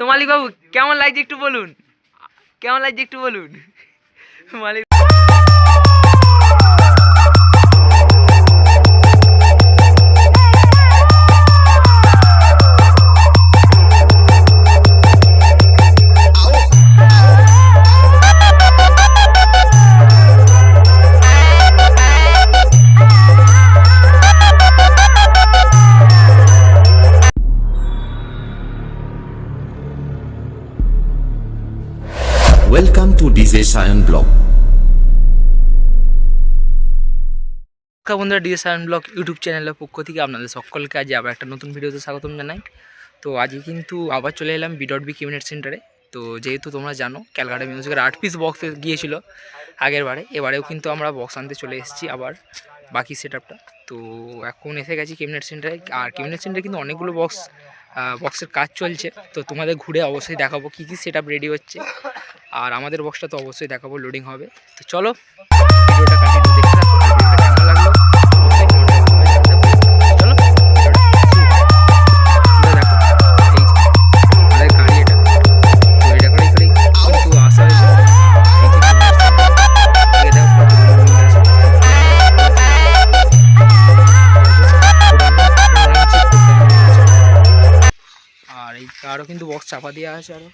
তো মালিক বাবু কেমন লাগছে একটু বলুন, কেমন লাগছে একটু বলুন মালিক। Welcome to DJ Sayan Blog. বন্ধুরা, ডিএস সায়ন ব্লগ ইউটিউব চ্যানেলের পক্ষ থেকে আপনাদের সকলকে আজ আবার একটা নতুন ভিডিওতে স্বাগতম জানাই। তো আজকে কিন্তু আবার চলে এলাম বি.বি কিউনেট সেন্টারে। তো যেহেতু তোমরা জানো ক্যালকাটা মিউজিকের 8 পিস বক্স গিয়েছিল আগের বারে, এবারেও কিন্তু আমরা বক্স আনতে চলে এসেছি আবার বাকি সেটআপটা। তো এখন এসে গেছি কিউনেট সেন্টারে, আর কিউনেট সেন্টারে কিন্তু অনেকগুলো বক্সের কাজ চলছে। তো তোমাদের ঘুরে অবশ্যই দেখাবো কী কী সেটআপ রেডি হচ্ছে, আর আমাদের বক্সটা তো অবশ্যই দেখাবো, লোডিং হবে। তো চলো ভিডিওটা কন্টিনিউ দেখতে থাকো। ভিডিওটা কেমন লাগলো অবশ্যই কমেন্টের মাধ্যমে জানাতে ভুলো না। চলো ভিডিওটা শুরু করি। দেখো এই আমাদের গাড়ি, এটা তো এটা করেই কিন্তু আসা হয়েছে। এই যে দেখো কতগুলো রুম আছে, আর এই আরও কিন্তু বক্স চাপা দেওয়া আছে, আরও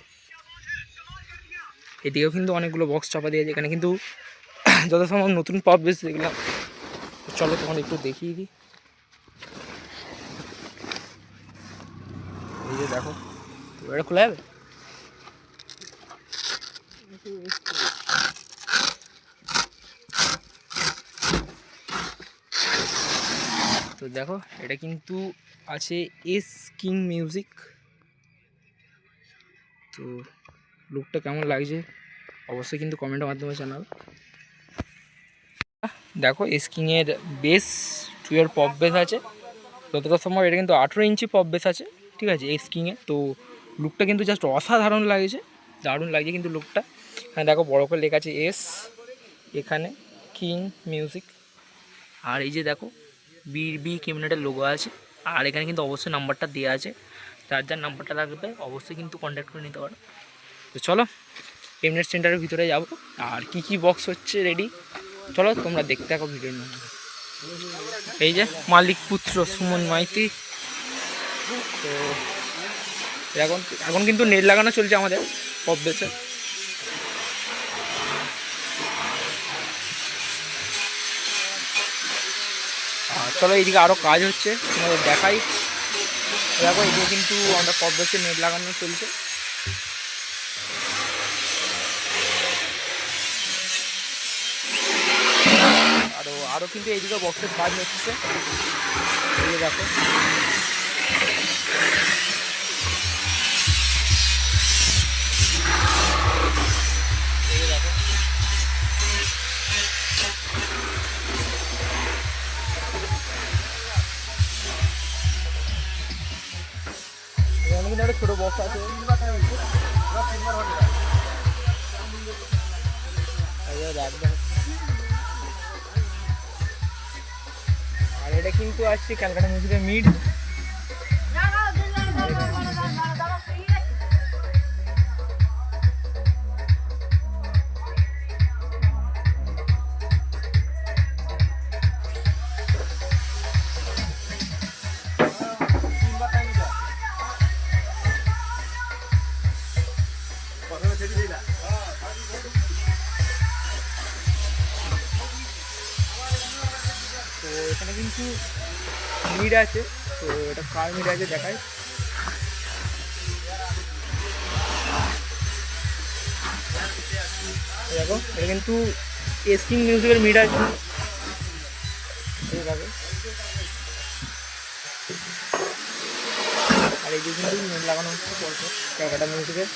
এদিকেও কিন্তু অনেকগুলো বক্স চাপা দিয়ে আছে। এখানে কিন্তু যত সম্ভব নতুন পপ বেস দেখলাম। চলো তোমাদের একটু দেখিয়ে দিই। এই যে দেখো, এটা খোলা যাবে। তো দেখো এটা কিন্তু আছে এস কিং মিউজিক। তো লুকটা কেমন লাগছে অবশ্যই কিন্তু কমেন্টের মাধ্যমে জানাবে। দেখো এসকিংয়ের বেস 2 পপ বেস আছে, যতটা সম্ভব এটা কিন্তু 18 ইঞ্চি পপ বেস আছে, ঠিক আছে এসকিংয়ে। তো লুকটা কিন্তু জাস্ট অসাধারণ লাগছে, দারুণ লাগছে কিন্তু লুকটা। এখানে দেখো বড় করে লেখা আছে এস, এখানে কিং মিউজিক, আর এই যে দেখো বি কিউনেটের লোগো আছে, আর এখানে কিন্তু অবশ্যই নাম্বারটা দেওয়া আছে, যার যার নাম্বারটা লাগবে অবশ্যই কিন্তু কন্ট্যাক্ট করে নিতে পারো। তো চলো কিউনেট সেন্টারের ভিতরে যাবো, আর কি কি বক্স হচ্ছে রেডি চলো তোমরা দেখতে থাকো ভিডিওর মধ্যে। এই যে মালিক পুত্র সুমন মাইতি। তো এখন কিন্তু নেট লাগানো চলছে আমাদের পপ বেসে। চলো এইদিকে আরও কাজ হচ্ছে, তোমাদের দেখাই। দেখো এইদিকে কিন্তু আমরা পপ বেসে নেট লাগানো চলছে। আরও কিন্তু এইদিকে বক্সের কাজ হচ্ছে, এই যে দেখো। এখানে কিন্তু একটা ছোটো বক্স আছে, আর এটা কিন্তু আসছে ক্যালকাটা মিউজিকের মিড। তো এখানে কিন্তু মিড আছে, তো এটা কার মিড আছে দেখায়। দেখো এটা কিন্তু এসকিং মিউজিকের মিড আছে, আর এই যে কিন্তু মিড লাগানো হচ্ছে পরপর ক্যালকাটা মিউজিকের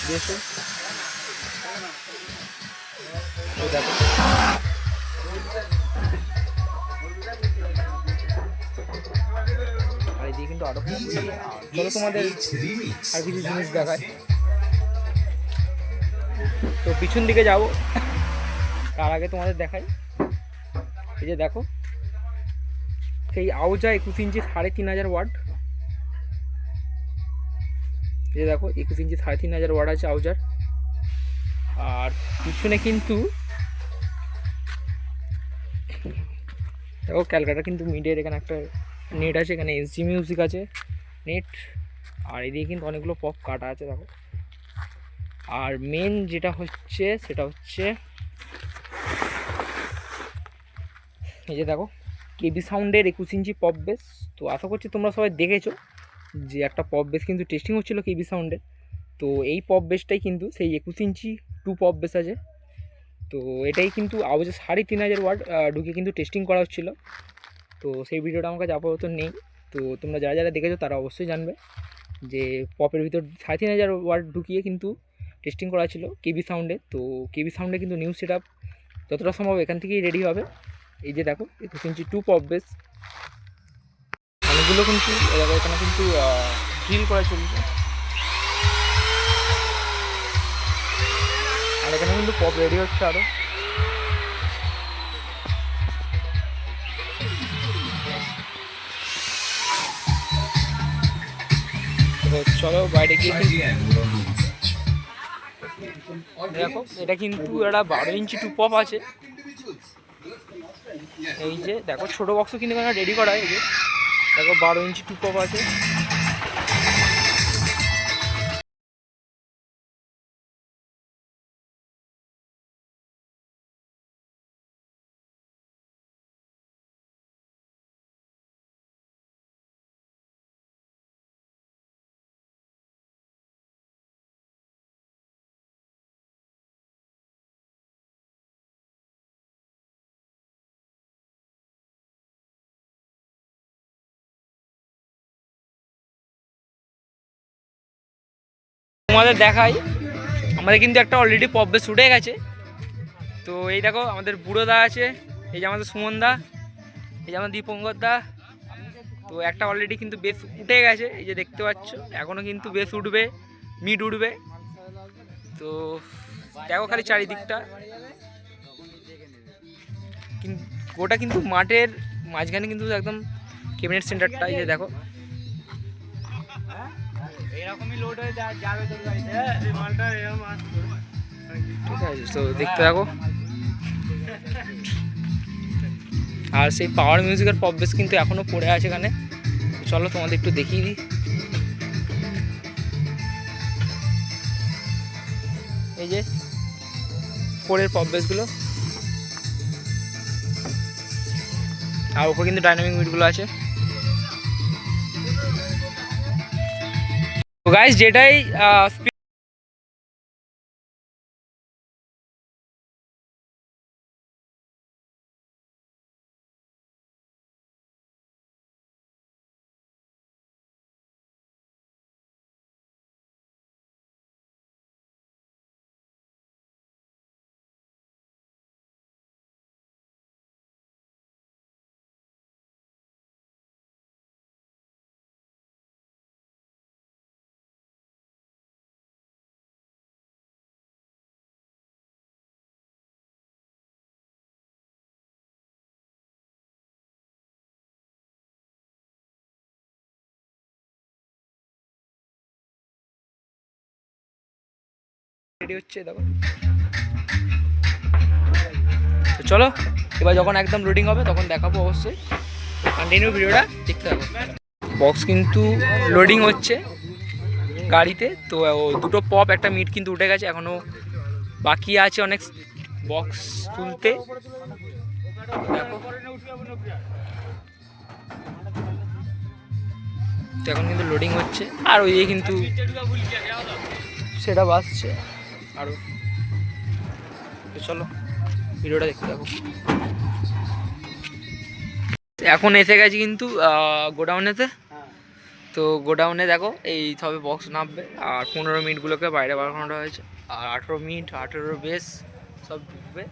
দিয়েছে। দেখো আর এদিকে কিন্তু আরো চলো তোমাদের আর কিছু জিনিস দেখায়। তো পিছন দিকে যাবো, তার আগে তোমাদের দেখাই। এই যে দেখো সেই আউজা 21 ইঞ্চি 3500 ওয়াট, যে দেখো 21 ইঞ্চি 3500 ওয়াট আছে আউজার। আর পিছনে কিন্তু দেখো ক্যালকাটা কিন্তু মিডের এখানে একটা নেট আছে, এখানে এসজি মিউজিক আছে নেট, আর এদিকে কিন্তু অনেকগুলো পপ কাটা আছে দেখো। আর মেন যেটা হচ্ছে সেটা হচ্ছে এই যে দেখো কেবি সাউন্ডের 21 ইঞ্চি পপ বেস। তো আশা করছি তোমরা সবাই দেখেছো যে একটা পপ বেস কিন্তু টেস্টিং হচ্ছিলো কেবি সাউন্ডের। তো এই পপ বেসটাই কিন্তু সেই 21 ইঞ্চি 2 পপ বেস আছে। তো এটাই কিন্তু আওয়াজে 3500 ওয়াট ঢুকে কিন্তু টেস্টিং করা হচ্ছিলো। তো সেই ভিডিওটা আমার কাছে আপাতত নেই। তো তোমরা যারা যারা দেখেছো তারা অবশ্যই জানবে যে পপের ভিতর 3500 ওয়াট ঢুকিয়ে কিন্তু টেস্টিং করা ছিল কেবি সাউন্ডে। তো কেবি সাউন্ডে কিন্তু নিউ সেট আপ যতটা সম্ভব এখান থেকেই রেডি হবে। এই যে দেখো 21 ইঞ্চি 2 পপ বেস, অনেকগুলো কিন্তু এখানে কিন্তু ড্রিল করা চলছে। আর এখানে কিন্তু পপ রেডি হচ্ছে আরও। চলো বাইরে গিয়ে দেখো এটা কিন্তু একটা 12 ইঞ্চি 2 পপ আছে। এই যে দেখো ছোটো বক্সও কিন্তু এখানে রেডি করা, এই যে দেখো 12 ইঞ্চি 2 পপ আছে। তোমাদের দেখাই, আমাদের কিন্তু একটা অলরেডি পপ বেস উঠে গেছে। তো এই দেখো আমাদের বুড়ো দা আছে, এই যে আমাদের সুমন দা, এই যে আমাদের দীপঙ্কর দা। তো একটা অলরেডি কিন্তু বেস উঠে গেছে, এই যে দেখতে পাচ্ছ। এখনও কিন্তু বেস উঠবে, মিড উঠবে। তো দেখো খালি চারিদিকটা, কিন্তু ওটা কিন্তু মাঠের মাঝখানে কিন্তু একদম ক্যাবিনেট সেন্টারটা, এই যে দেখো। ঠিক আছে, তো দেখতে থাকো। আর সেই পাওয়ার মিউজিকের পপ বেস কিন্তু এখনও পড়ে আছে এখানে। চলো তোমাদের একটু দেখিয়ে দিই। এই যে ফোরের পপ বেসগুলো, আর ওপর কিন্তু ডাইনামিক মিটগুলো আছে। তো গাইস যেটাই রেডি হচ্ছে দেখো। তো চলো এবার যখন একদম লোডিং হবে তখন দেখাবো, অবশ্যই কন্টিনিউ ভিডিওটা দেখতে থাকো। বক্স কিন্তু লোডিং হচ্ছে গাড়িতে। তো দুটো পপ একটা মিট কিন্তু উঠে গেছে, এখনও বাকি আছে অনেক বক্স তুলতে। দেখো তো এখন কিন্তু লোডিং হচ্ছে, আর ওই কিন্তু সেটা বাসছে আরও। চলো ভিডিওটা দেখতে থাকো। এখন এসে গেছি কিন্তু গোডাউনেতে। তো গোডাউনে দেখো এই সবে বক্স নামবে, আর 15 মিনিটগুলোকে বাইরে বার করা হয়েছে, আর 18 মিনিট 18 বেস সব ঢুকবে।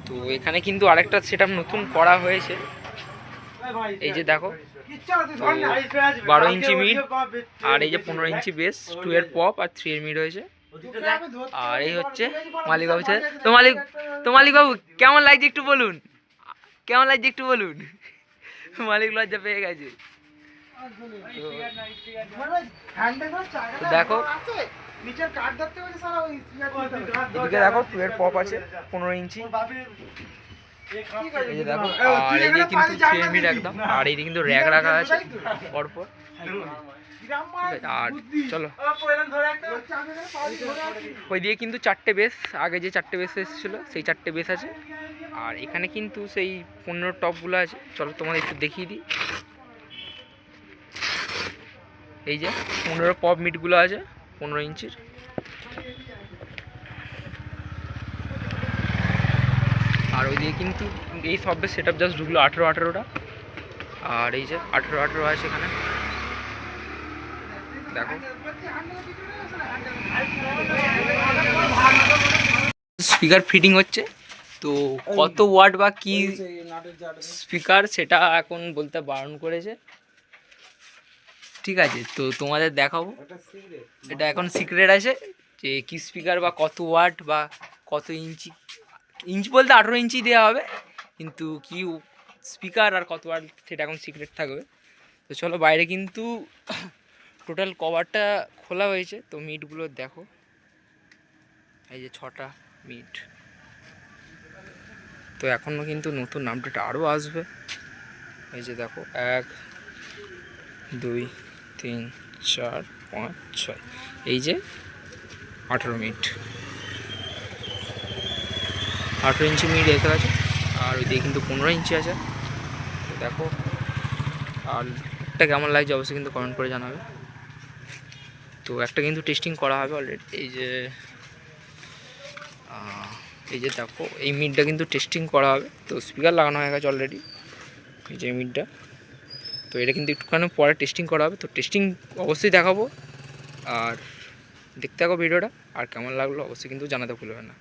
তো এখানে কিন্তু আরেকটা সেট আপ নতুন করা হয়েছে, এই যে দেখো 12 ইঞ্চি মিড, আর এই যে 15 ইঞ্চি বেস, 2 এর পপ আর 3 এর মিড হয়েছে। আর এই হচ্ছে মালিক বাবু। তো মালিক বাবু কেমন লাগছে একটু বলুন, কেমন লাগছে একটু বলুন। মালিক লজ্জা পেয়ে গেছে। তো দেখো এদিকে দেখো 2 এর পপ আছে 15 ইঞ্চি, এই যে দেখো। আর এইদিকে কিন্তু 3 এমবির একদম, আর এইদিকে কিন্তু র্যাক রাখা আছে পরপর। আর চলো ওইদিকে কিন্তু 4টে বেস, আগে যে 4টে বেস এসেছিলো সেই 4টে বেস আছে। আর এখানে কিন্তু সেই 15 টপগুলো আছে, চলো তোমাদের একটু দেখিয়ে দিই। এই যে 15 পপ মিটগুলো আছে 15 ইঞ্চির। আর ওইদিকে কিন্তু এই সব সেট আপ জাস্ট ঢুকলো 18টা। আর এই যে 18 আছে এখানে দেখো। স্পিকার ফিটিং হচ্ছে, তো কত ওয়াট বা কি স্পিকার সেটা এখন বলতে বারণ করেছে, ঠিক আছে। তো তোমাদের দেখাবো, এটা এখন সিক্রেট আছে যে কি স্পিকার বা কত ওয়াট বা কত ইঞ্চি। ইঞ্চ বলতে 18 ইঞ্চি দেওয়া হবে, কিন্তু কি স্পিকার আর কত ওয়াট সেটা এখন সিক্রেট থাকবে। তো চলো বাইরে কিন্তু টোটাল কভারটা খোলা হয়েছে, তো মিটগুলো দেখো। এই যে 6টা মিট, তো এখনও কিন্তু নতুন আপডেট আরও আসবে। এই যে দেখো 1 2 3 4 5 6, এই যে 18 মিট, 18 ইঞ্চি মিট এসে গেছে। আর ওইদিকে কিন্তু 15 ইঞ্চি আছে, তো দেখো। আর একটা কেমন লাগছে অবশ্যই কিন্তু কমেন্ট করে জানাবে। তো একটা কিন্তু টেস্টিং করা হবে অলরেডি, এই যে দেখো এই মিটটা কিন্তু টেস্টিং করা হবে। তো স্পিকার লাগানো হয়ে গেছে অলরেডি, এই যে মিটটা। তো এটা কিন্তু একটুখানি পরে টেস্টিং করা হবে, তো টেস্টিং অবশ্যই দেখাবো। আর দেখতে থাকো ভিডিওটা, আর কেমন লাগলো অবশ্যই কিন্তু জানাতে ভুলবে না।